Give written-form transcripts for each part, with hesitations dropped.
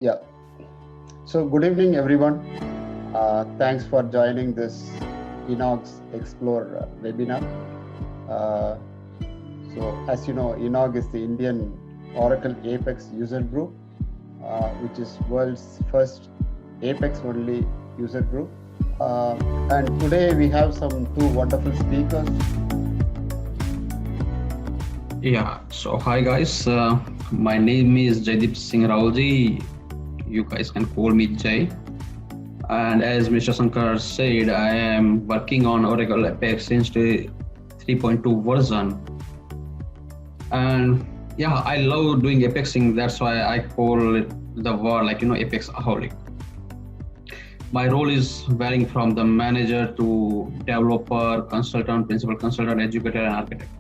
Yeah. So, good evening, everyone. Thanks for joining this Enox Explore webinar. Uh, as you know, Enog is the Indian Oracle Apex user group, which is world's first Apex only user group. And today we have some two wonderful speakers. Yeah, so hi guys, my name is Jaideep Singh Raulji. You guys can call me Jay. And as Mr. Shankar said, I am working on Oracle Apex since the 3.2 version. And yeah, I love doing Apexing. That's why I call it the word Apex aholic. My role is varying from the manager to developer, consultant, principal consultant, educator, and architect.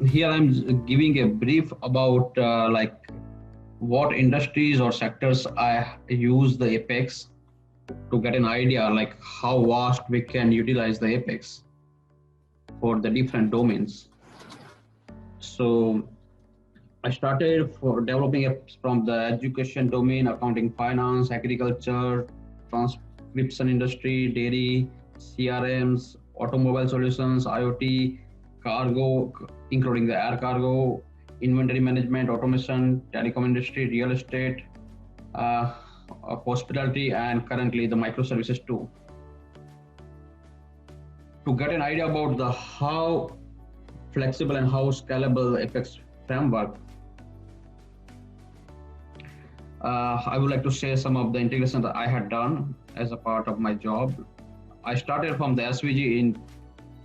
Here I'm giving a brief about what industries or sectors I use the Apex to get an idea like how vast we can utilize the Apex for the different domains. So I started for developing apps from the education domain, accounting, finance, agriculture, transcription industry, dairy, CRMs, automobile solutions, IoT, cargo, including the air cargo, inventory management, automation, telecom industry, real estate, uh, hospitality, and currently the microservices too. To get an idea about the how flexible and how scalable the Apex framework, I would like to share some of the integration that I had done as a part of my job. I started from the SVG in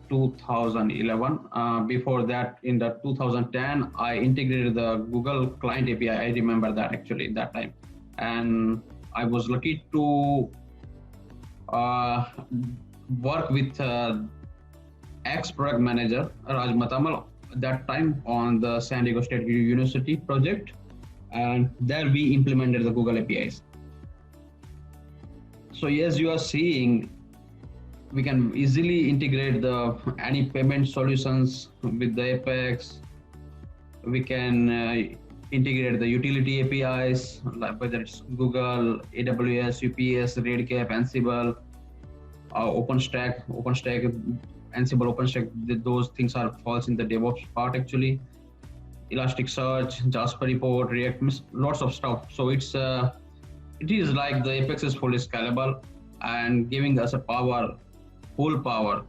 2011. Before that, in the 2010, I integrated the Google Client API. I remember that actually that time, and I was lucky to uh, work with ex-product manager Raj Matamal that time on the San Diego State University project, and there we implemented the Google APIs. So as you are seeing, we can easily integrate the any payment solutions with the Apex. We can integrate the utility APIs, like whether it's Google, AWS, UPS, Redcap, Ansible, OpenStack, Ansible, OpenStack. Those things are falls in the DevOps part actually. Elasticsearch, Jasper Report, React, lots of stuff. So it is like the Apex is fully scalable and giving us a full power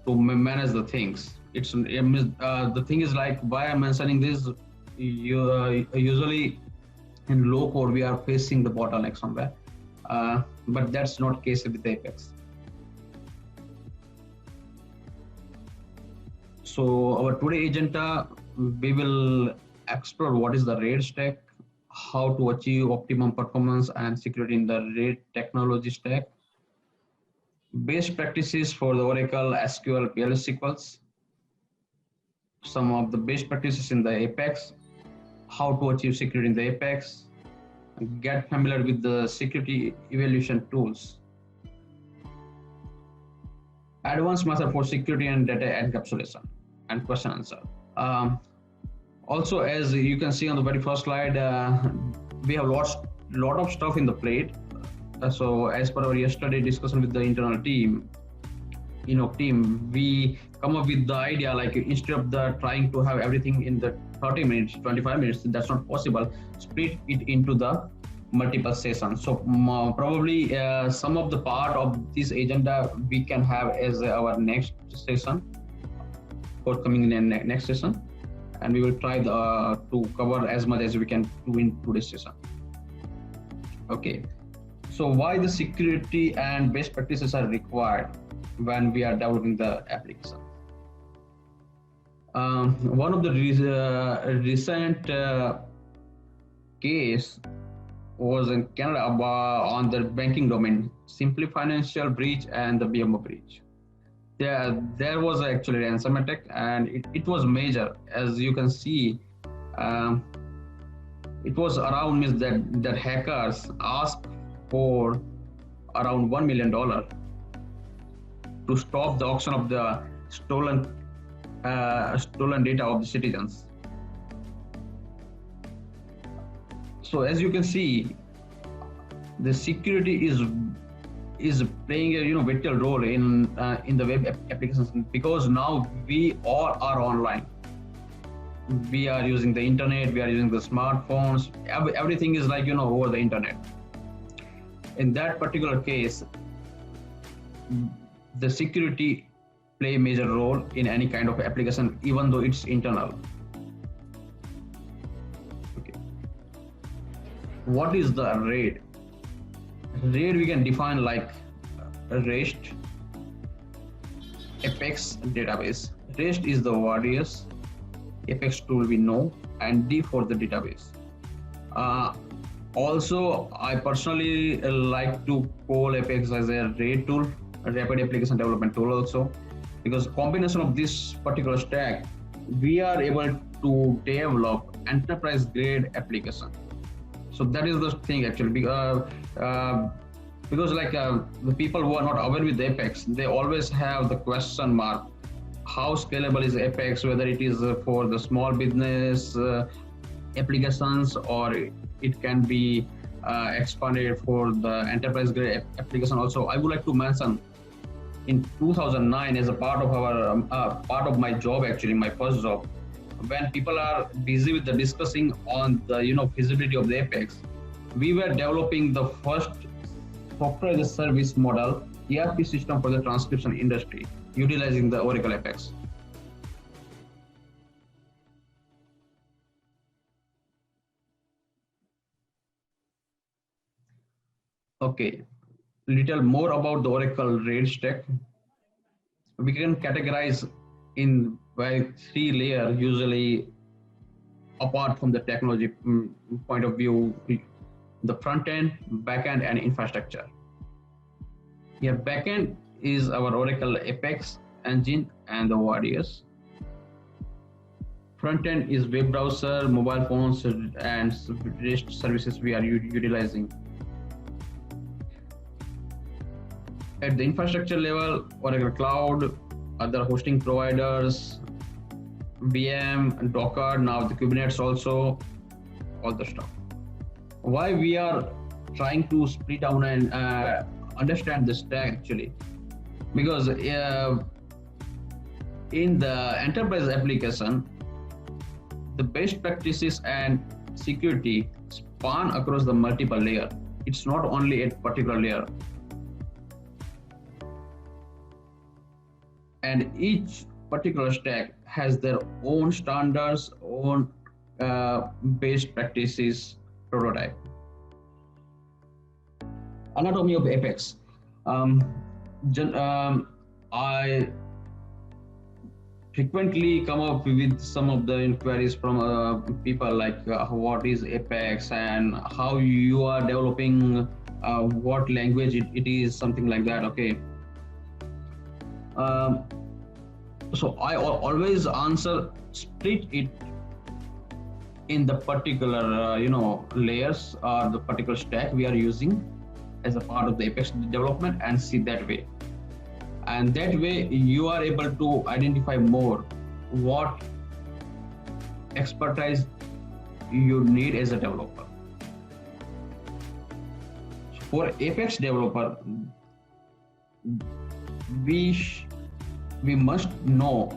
to manage the things. It's the thing is like why I'm mentioning this. Usually in low code we are facing the bottleneck somewhere, but that's not case with Apex. So our today agenda, we will explore what is the RAID stack, how to achieve optimum performance and security in the RAID technology stack, best practices for the Oracle SQL PL SQLs, some of the best practices in the Apex, how to achieve security in the Apex, get familiar with the security evaluation tools, advanced method for security and data encapsulation, and question answer. Um, Also, as you can see on the very first slide, we have lot of stuff in the plate. So as per our yesterday discussion with the internal team, team, we come up with the idea like instead of the trying to have everything in the 30 minutes, 25 minutes, that's not possible. Split it into the multiple sessions. So probably some of the part of this agenda we can have as our next session, forthcoming in the next session, and we will try to cover as much as we can do in today's session. Okay, so why the security and best practices are required when we are developing the application? One of the recent case was in Canada on the banking domain, Simply Financial breach and the BMO breach. There was actually ransom attack, and it was major. As you can see, um, it was around means that hackers asked for around $1 million to stop the auction of the stolen data of the citizens. So as you can see, the security is playing a vital role in the web applications, because now we all are online. We are using the internet, we are using the smartphones, everything is like over the internet. In that particular case, the security play a major role in any kind of application, even though it's internal. Okay. What is the RAID? RAID we can define like REST, Apex database. REST is the warriors, Apex tool we know, and D for the database. Also, I personally like to call Apex as a RAID tool, a rapid application development tool also, because combination of this particular stack, we are able to develop enterprise grade application. So that is the thing actually, because the people who are not aware with Apex, they always have the question mark: how scalable is Apex? Whether it is for the small business applications, or it can be expanded for the enterprise grade application also. I would like to mention, in 2009, as a part of our part of my job, actually my first job, when people are busy with the discussing on the feasibility of the Apex, we were developing the first software as a service model ERP system for the transcription industry, utilizing the Oracle Apex. Okay, little more about the Oracle RAID stack. We can categorize in by 3 layers, usually apart from the technology point of view: the front end, back end, and infrastructure. Here, back end is our Oracle Apex engine and the warriors. Front end is web browser, mobile phones, and REST services we are utilizing. At the infrastructure level, Oracle Cloud, other hosting providers, VM, Docker, now the Kubernetes also, all the stuff. Why we are trying to split down and understand the stack actually? Because in the enterprise application, the best practices and security span across the multiple layer. It's not only a particular layer. And each particular stack has their own standards, own best practices prototype. Anatomy of Apex. I frequently come up with some of the inquiries from people like what is Apex and how you are developing, what language it is, something like that. Okay. So I always answer, split it in the particular layers or the particular stack we are using as a part of the Apex development, and see that way. And that way you are able to identify more what expertise you need as a developer. For Apex developer, we must know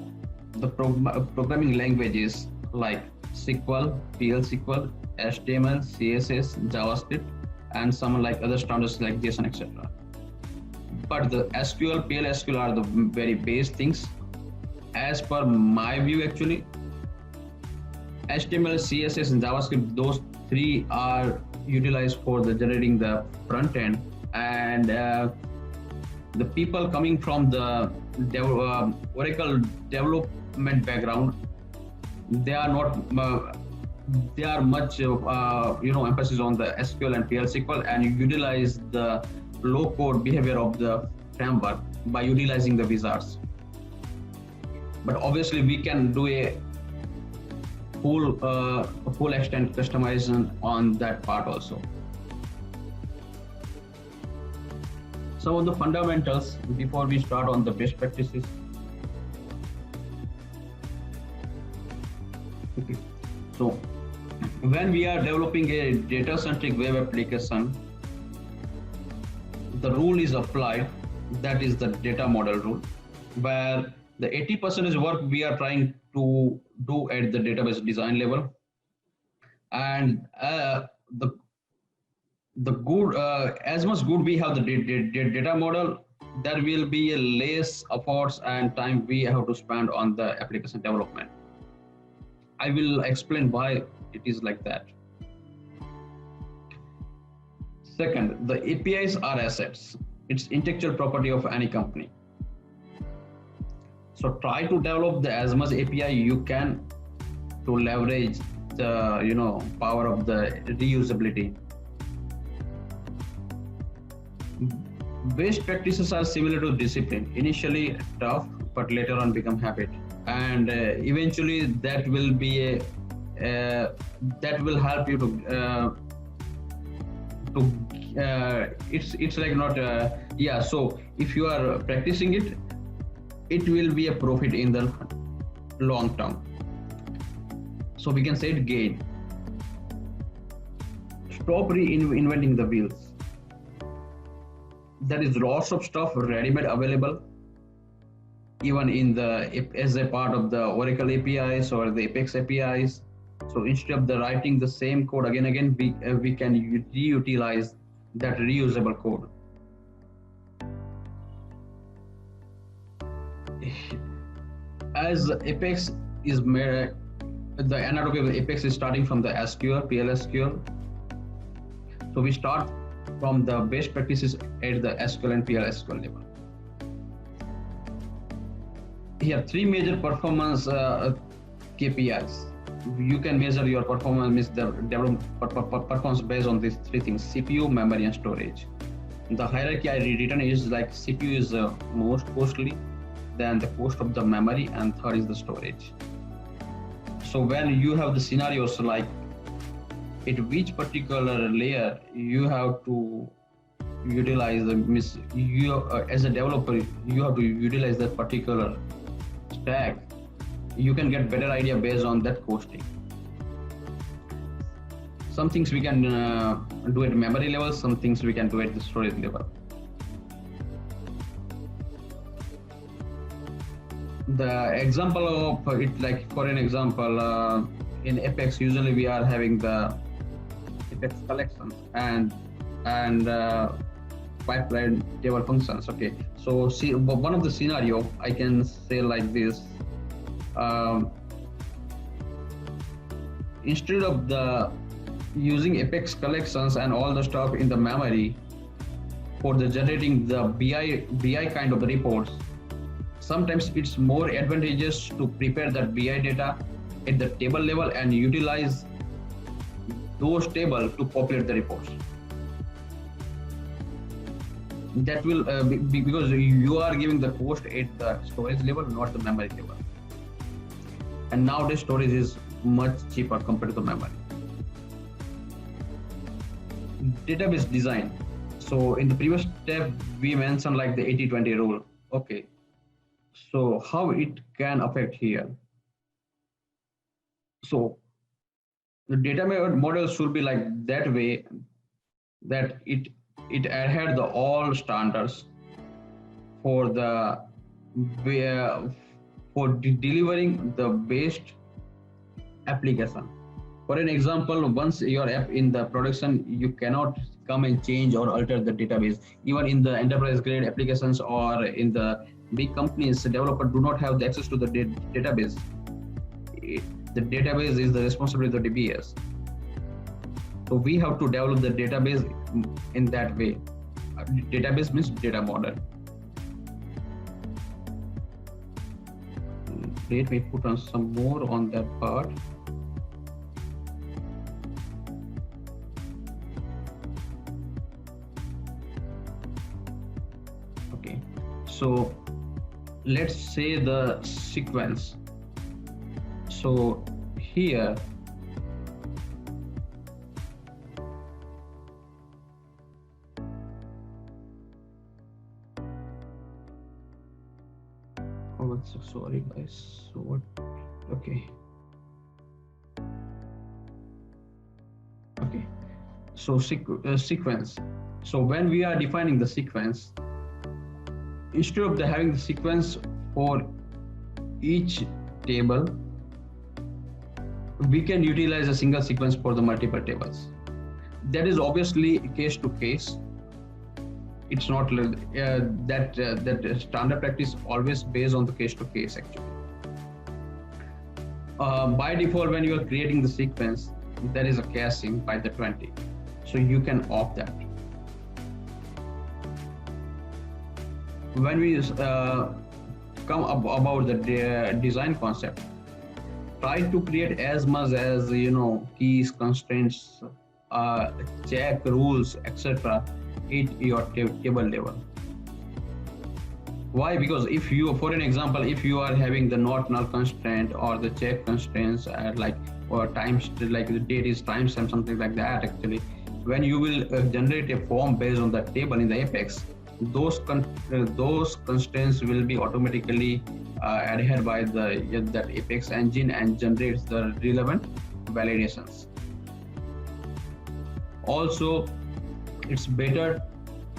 the programming languages like SQL, PL/SQL, HTML, CSS, JavaScript, and some like other standards like JSON, etc. But the SQL, PL/SQL are the very base things. As per my view, actually, HTML, CSS, and JavaScript, those 3 are utilized for the generating the front end, and the people coming from the Oracle development background, they are not they are much emphasis on the SQL and PL/SQL, and utilize the low code behavior of the framework by utilizing the wizards. But obviously we can do a full extent customization on that part also. Some of the fundamentals before we start on the best practices. Okay. So when we are developing a data-centric web application, the rule is applied, that is the data model rule, where the 80% work we are trying to do at the database design level, and the good as much good we have the data model, there will be a less efforts and time we have to spend on the application development. I will explain why it is like that. Second, the APIs are assets. It's intellectual property of any company. So try to develop the as much API you can to leverage the power of the reusability. Best practices are similar to discipline. Initially tough, but later on become habit, and eventually that will be a that will help you it's like not yeah. So if you are practicing it, it will be a profit in the long term. So we can say it gain. Stop reinventing the wheels. There is lots of stuff ready-made available, even in the as a part of the Oracle APIs or the Apex APIs. So instead of the writing the same code again, we can reutilize that reusable code. As Apex is made, the analogy of Apex is starting from the SQL, PL/SQL. So we start from the best practices at the SQL and PL/SQL level. Here, three major performance KPIs. You can measure your performance, performance based on these three things: CPU, memory, and storage. The hierarchy I written is like CPU is most costly, then the cost of the memory, and third is the storage. So when you have the scenarios like at which particular layer you have to utilize as a developer, you have to utilize that particular stack, you can get better idea based on that costing. Some things we can do at memory level, some things we can do at the storage level. The example of it, like for an example, in Apex, usually we are having the Apex collections and pipeline table functions. Okay, so see, one of the scenario I can say like this. Instead of the using Apex collections and all the stuff in the memory for the generating the BI kind of the reports, sometimes it's more advantageous to prepare that BI data at the table level and utilize those tables to populate the reports. That will be because you are giving the cost at the storage level, not the memory level. And nowadays storage is much cheaper compared to memory. Database design. So in the previous step, we mentioned like the 80-20 rule. Okay. So how it can affect here? So the data model should be like that way that it adhere the all standards for the for delivering the best application. For an example, once your app in the production, you cannot come and change or alter the database. Even in the enterprise grade applications or in the big companies, the developer do not have the access to the database. The database is the responsibility of the DBS. So we have to develop the database in that way. Database means data model. Let me put on some more on that part. Okay, so let's say the sequence. So here so sorry guys, so what? Okay, So sequence. So when we are defining the sequence, instead of having the sequence for each table, we can utilize a single sequence for the multiple tables. That is obviously case to case. It's not that standard practice always based on the case to case actually. By default, when you are creating the sequence, there is a caching by the 20. So you can opt that. When we come about the design concept, try to create as much as keys, constraints, check rules, etc. at your table level. Why? Because if you, for an example, if you are having the not null constraint or the check constraints or times, like the date is timestamp, something like that, actually, when you will generate a form based on that table in the Apex, those constraints will be automatically adhered by that Apex engine and generates the relevant validations. Also, it's better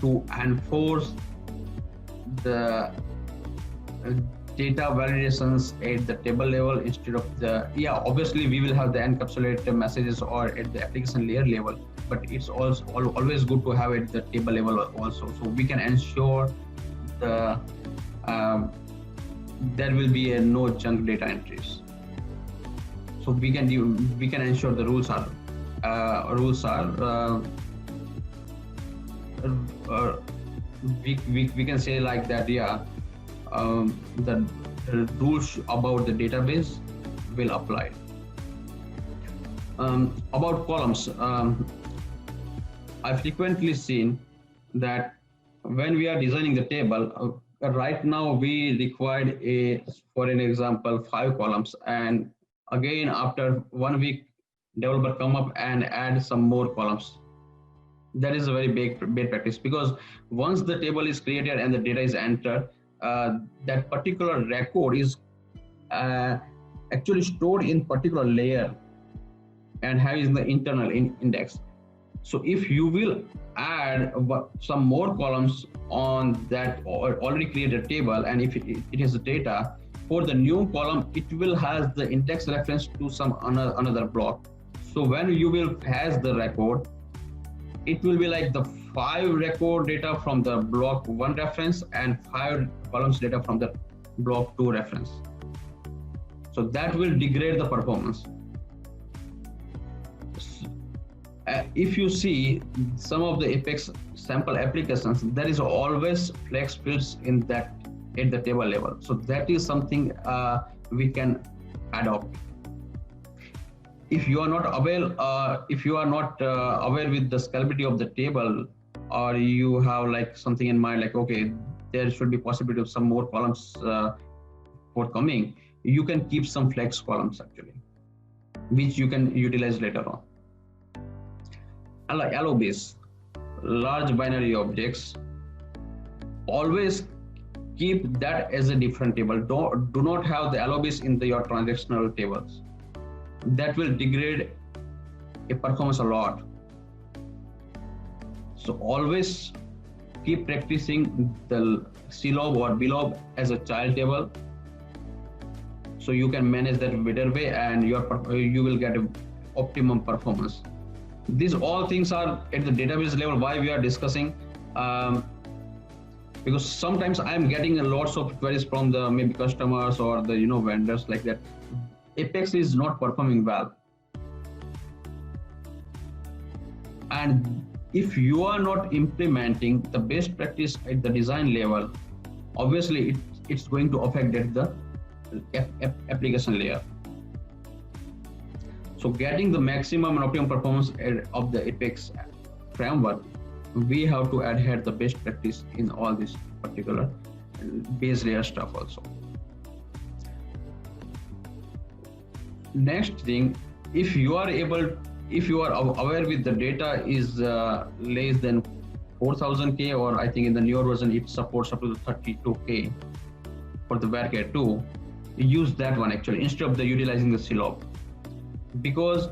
to enforce the data validations at the table level instead of obviously we will have the encapsulated messages or at the application layer level, but it's also always good to have it at the table level also, so we can ensure the there will be no junk data entries. So we can ensure the rules are we can say like that, the rules about the database will apply. About columns, I've frequently seen that when we are designing the table, right now we required for an example 5 columns, and again after 1 week developer come up and add some more columns. That is a very bad practice, because once the table is created and the data is entered, that particular record is actually stored in particular layer and having the internal index. So if you will add some more columns on that already created table, and if it is data, for the new column, it will have the index reference to some another block. So when you will has the record, it will be like the 5 record data from the block 1 reference and 5 columns data from the block 2 reference. So that will degrade the performance. If you see some of the Apex sample applications, there is always flex fields in that at the table level. So that is something we can adopt. If you are not aware, with the scalability of the table, or you have like something in mind, like okay, there should be possibility of some more columns forthcoming, you can keep some flex columns actually, which you can utilize later on. And like LOBs, large binary objects, always keep that as a different table. Do not have the LOBs in your transactional tables. That will degrade a performance a lot. So always keep practicing the CLOB or BLOB as a child table, so you can manage that better way and you will get optimum performance. These all things are at the database level. Why we are discussing? Because sometimes I am getting lots of queries from the maybe customers or the vendors like that. Apex is not performing well, and if you are not implementing the best practice at the design level, obviously it's going to affect at the application layer. So getting the maximum and optimum performance of the Apex framework, we have to adhere the best practice in all this particular base layer stuff also. Next thing, if you are aware with the data is less than 4000K, or I think in the newer version it supports up to 32K for the Varchar 2, use that one actually instead of utilizing the CLOB, because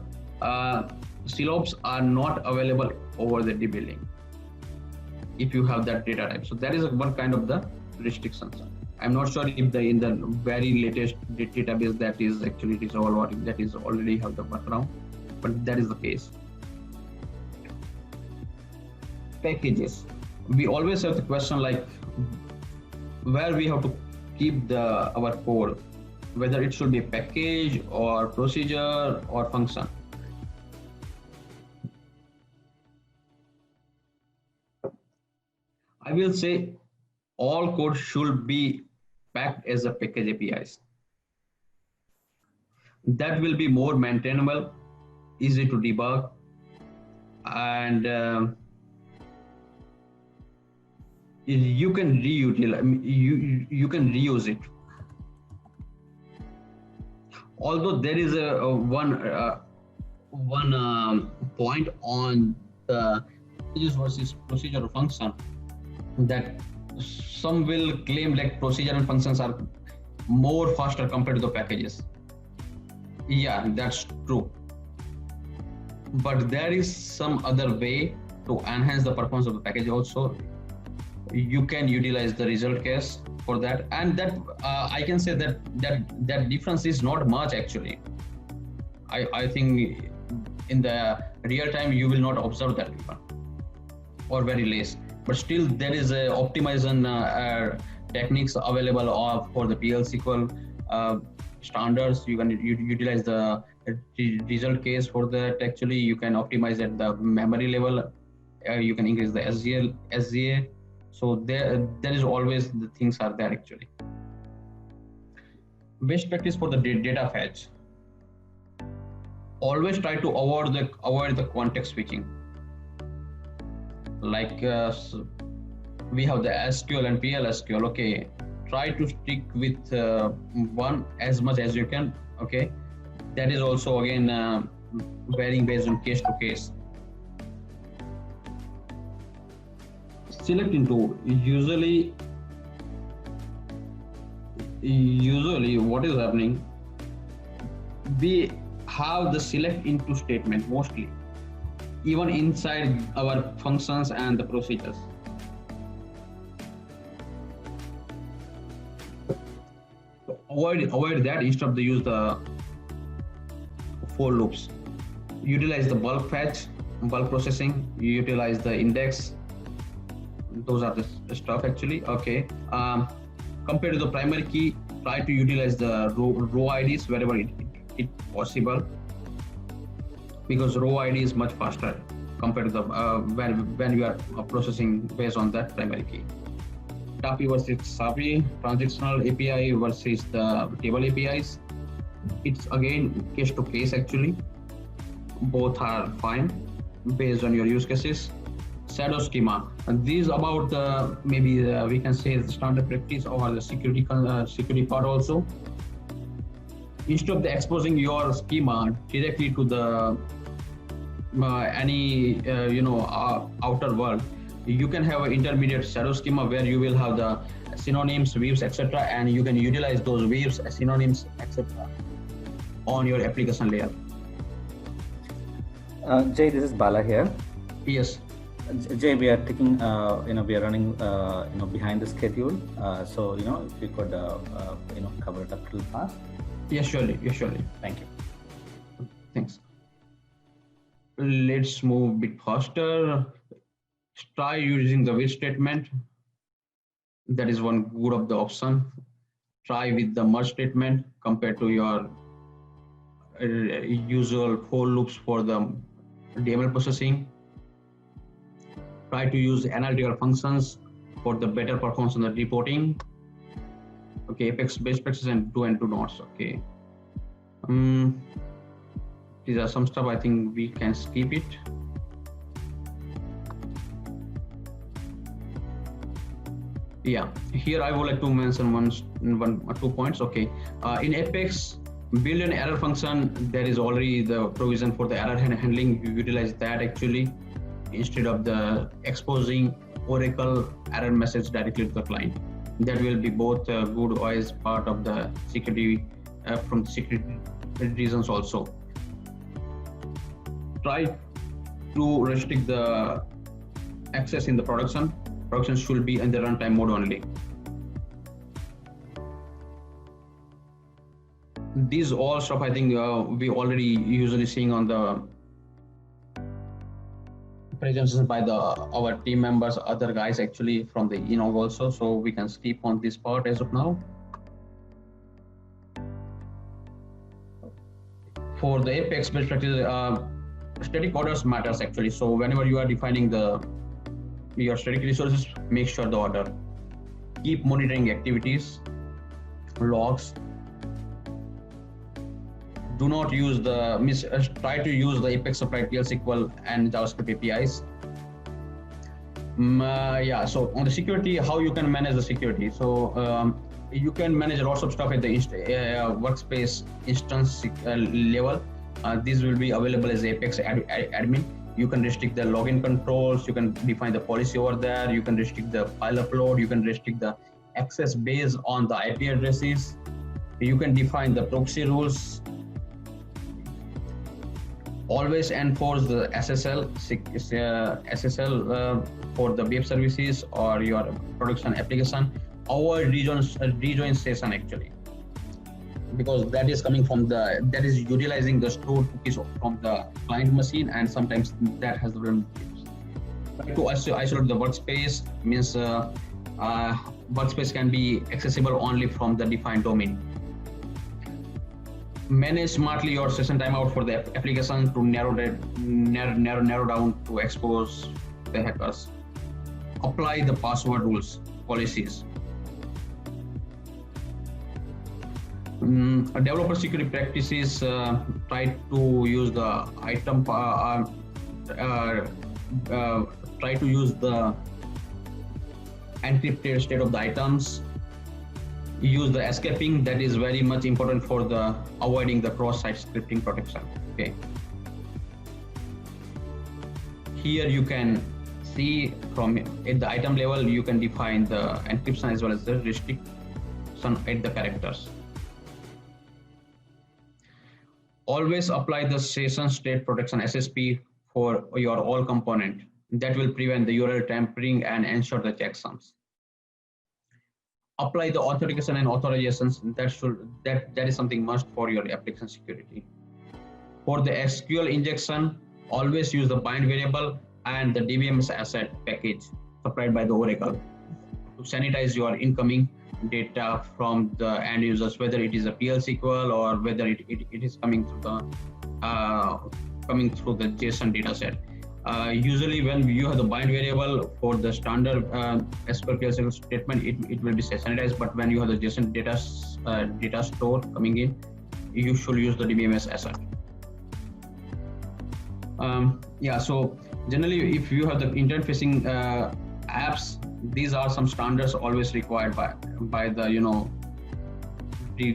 CLOPs are not available over the debuilding if you have that data type. So that is one kind of the restrictions. I'm not sure if in the very latest database that is actually resolved or if that is already have the workaround, but that is the case. Packages. We always have the question like where we have to keep our code, whether it should be a package or procedure or function. I will say all code should be packed as a package APIs. That will be more maintainable, easy to debug, and you can you can reuse it. Although there is one point on the package versus procedure or function, that some will claim like procedure and functions are more faster compared to the packages. Yeah, that's true. But there is some other way to enhance the performance of the package also. You can utilize the result case for that, and that I can say that difference is not much actually. I think in the real time you will not observe that difference, or very less. But still, there is a optimization techniques available for the PL SQL standards. You can utilize the result case for that. Actually, you can optimize at the memory level. You can increase the SGA. So there is always the things are there actually. Best practice for the data fetch. Always try to avoid the context switching. Like we have the SQL and PL/SQL. Okay, try to stick with one as much as you can. Okay, that is also again varying based on case to case. Select into usually what is happening, we have the select into statement mostly, even inside our functions and the procedures. Avoid that. Instead of use the for loops. Utilize the bulk fetch, bulk processing, utilize the index. Those are the stuff actually. Okay. Compared to the primary key, try to utilize the row IDs wherever it possible, because row ID is much faster compared to the when you are processing based on that primary key. TAPI versus SAPI, transactional API versus the table APIs. It's again case to case actually. Both are fine based on your use cases. Shadow schema, and these about maybe we can say the standard practice or the security part also. Instead of exposing your schema directly to the any outer world, you can have an intermediate shadow schema where you will have the synonyms, weaves, etc., and you can utilize those weaves, synonyms, etc. on your application layer. Jay, this is Bala here. Yes. Jay, we are taking, we are running, behind the schedule. So, if you could, cover it up a little fast. Yes, surely. Yes, surely. Thank you. Thanks. Let's move a bit faster. Try using the with statement. That is one good of the option. Try with the merge statement compared to your usual for loops for the DML processing. Try to use analytical functions for the better performance on the reporting. Okay, Apex best practices and do nodes. Okay. These are some stuff I think we can skip it. Yeah, here I would like to mention one or 2 points. Okay, in Apex, build an error function. There is already the provision for the error handling. You utilize that actually instead of the exposing Oracle error message directly to the client. That will be both good as part of the security from the security reasons also. try to restrict the access in the production. Production should be in the runtime mode only. These all stuff I think we already usually seeing on the presentations by our team members, other guys actually from the ENOG also. So we can skip on this part as of now. For the Apex best practice, static orders matters actually. So whenever you are defining your static resources, make sure the order. Keep monitoring activities, logs. Do not use try to use the Apex supplied PL SQL and JavaScript APIs. Yeah, so on the security, how you can manage the security. So you can manage lots of stuff at the workspace instance level. This will be available as Apex admin. You can restrict the login controls. You can define the policy over there. You can restrict the file upload. You can restrict the access based on the IP addresses. You can define the proxy rules. Always enforce the SSL for the web services or your production application. Avoid rejoin session actually, because that is coming from that is utilizing the stored cookies from the client machine, and sometimes that has the vulnerabilities. To isolate the workspace means workspace can be accessible only from the defined domain. Manage smartly your session timeout for the application to narrow down to expose the hackers. Apply the password rules, policies. Developer security practices, try to use the item, try to use the encrypted state of the items. Use the escaping, that is very much important for the avoiding the cross-site scripting protection. Okay. Here you can see from at the item level, you can define the encryption as well as the restriction at the characters. Always apply the session state protection SSP for your all component. That will prevent the URL tampering and ensure the checksums. Apply the authentication and authorizations. That is something must for your application security. For the SQL injection, always use the bind variable and the DBMS asset package supplied by the Oracle to sanitize your incoming data from the end users, whether it is a PL SQL or whether it is coming through the JSON dataset. Usually when you have the bind variable for the standard SQL PL SQL statement, it will be sanitized, but when you have the JSON data store coming in, you should use the DBMS asset. Yeah, so generally if you have the internet facing apps, these are some standards always required by the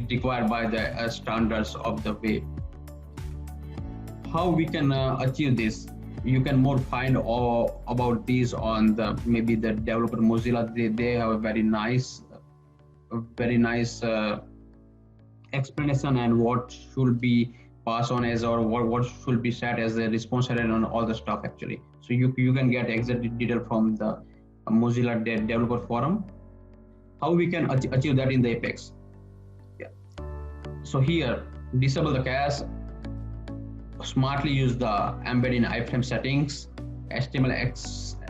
required by the standards of the web. How we can achieve this? You can more find all about these on the maybe the developer Mozilla. They have a very nice explanation and what should be passed on as or what should be set as a response header on all the stuff actually. So you can get exact detail from the Mozilla developer forum. How we can achieve that in the Apex? Yeah. So here, disable the cache. Smartly use the embed in iframe settings. HTML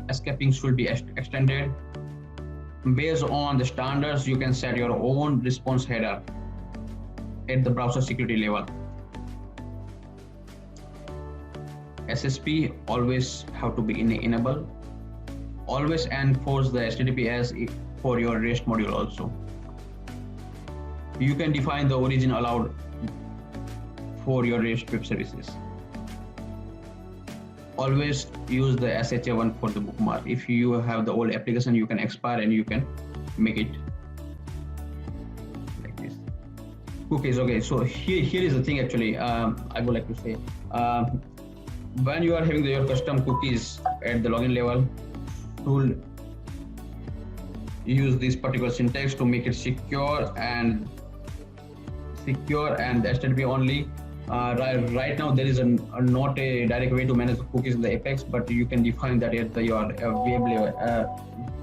escaping should be extended. Based on the standards, you can set your own response header at the browser security level. SSP always have to be enabled. Always enforce the HTTPS for your REST module also. You can define the origin allowed for your REST web services. Always use the SHA1 for the bookmark. If you have the old application, you can expire and you can make it like this. Cookies, okay, so here is the thing actually, I would like to say, when you are having your custom cookies at the login level, to use this particular syntax to make it secure and HTTP only. right now there is not a direct way to manage the cookies in the Apex, but you can define that at your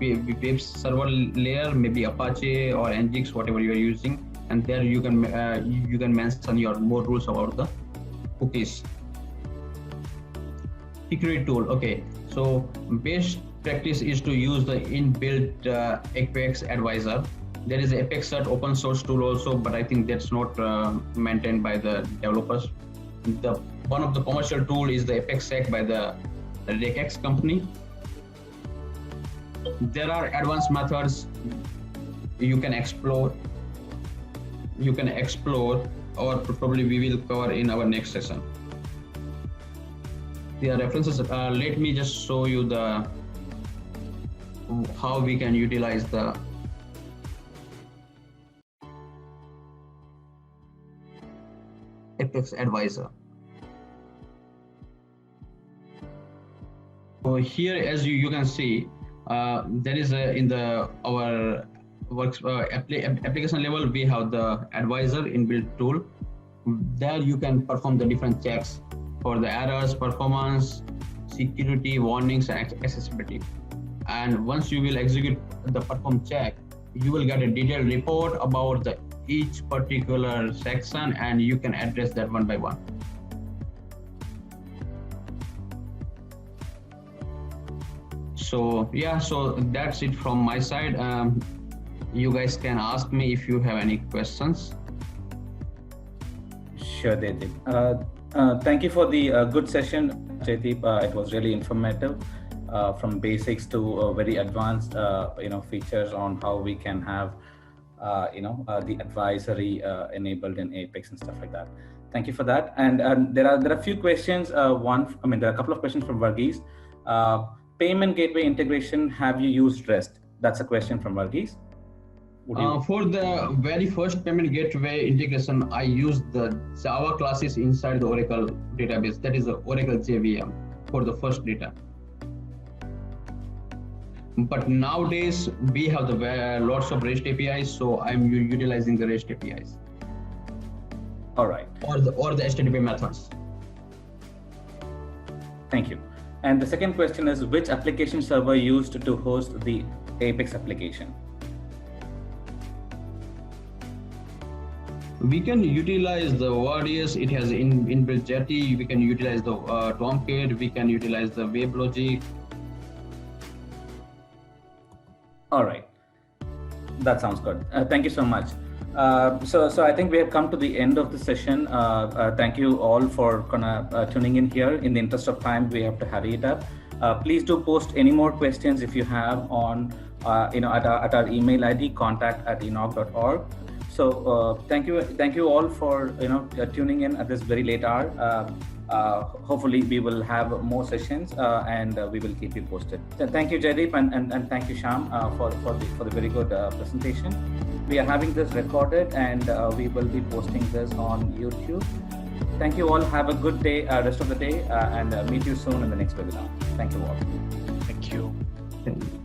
web server layer, maybe Apache or Nginx, whatever you are using, and there you can mention your more rules about the cookies. Security tool. Okay, so best practice is to use the inbuilt Apex Advisor. There is a Apex Cert open source tool also, but I think that's not maintained by the developers. One of the commercial tool is the Apex Sec by the Regex company. There are advanced methods you can explore. Or probably we will cover in our next session. The references. Let me just show you how we can utilize the Apex Advisor. So here, as you can see, there is in our works application level, we have the advisor inbuilt tool. There you can perform the different checks for the errors, performance, security, warnings, and accessibility. And once you will execute the perform check, you will get a detailed report about each particular section, and you can address that one by one. So yeah, so that's it from my side. You guys can ask me if you have any questions. Sure, Jaideep. Thank you for the good session, Jaideep. It was really informative, from basics to very advanced, features on how we can have, the advisory enabled in Apex and stuff like that. Thank you for that. And there are a few questions. There are a couple of questions from Varghese. Payment gateway integration. Have you used REST? That's a question from Varghese. For the very first payment gateway integration, I used the Java classes inside the Oracle database. That is the Oracle JVM for the first data. But nowadays we have the lots of REST APIs, so I'm utilizing the REST APIs. All right. Or the HTTP methods. Thank you. And the second question is, which application server used to host the Apex application? We can utilize the Wardius. It has inbuilt Jetty. We can utilize the Tomcat. We can utilize the WebLogic. All right, that sounds good. Thank you so much. So I think we have come to the end of the session. Thank you all for tuning in here. In the interest of time, we have to hurry it up. Please do post any more questions if you have on, at our email ID, contact@enog.org. So thank you all for tuning in at this very late hour. Hopefully we will have more sessions, and we will keep you posted. Thank you, Jaideep, and thank you, Sham, for the very good presentation. We are having this recorded, and we will be posting this on YouTube. Thank you all. Have a good day, rest of the day, and meet you soon in the next webinar. Thank you all. Thank you. Thank you.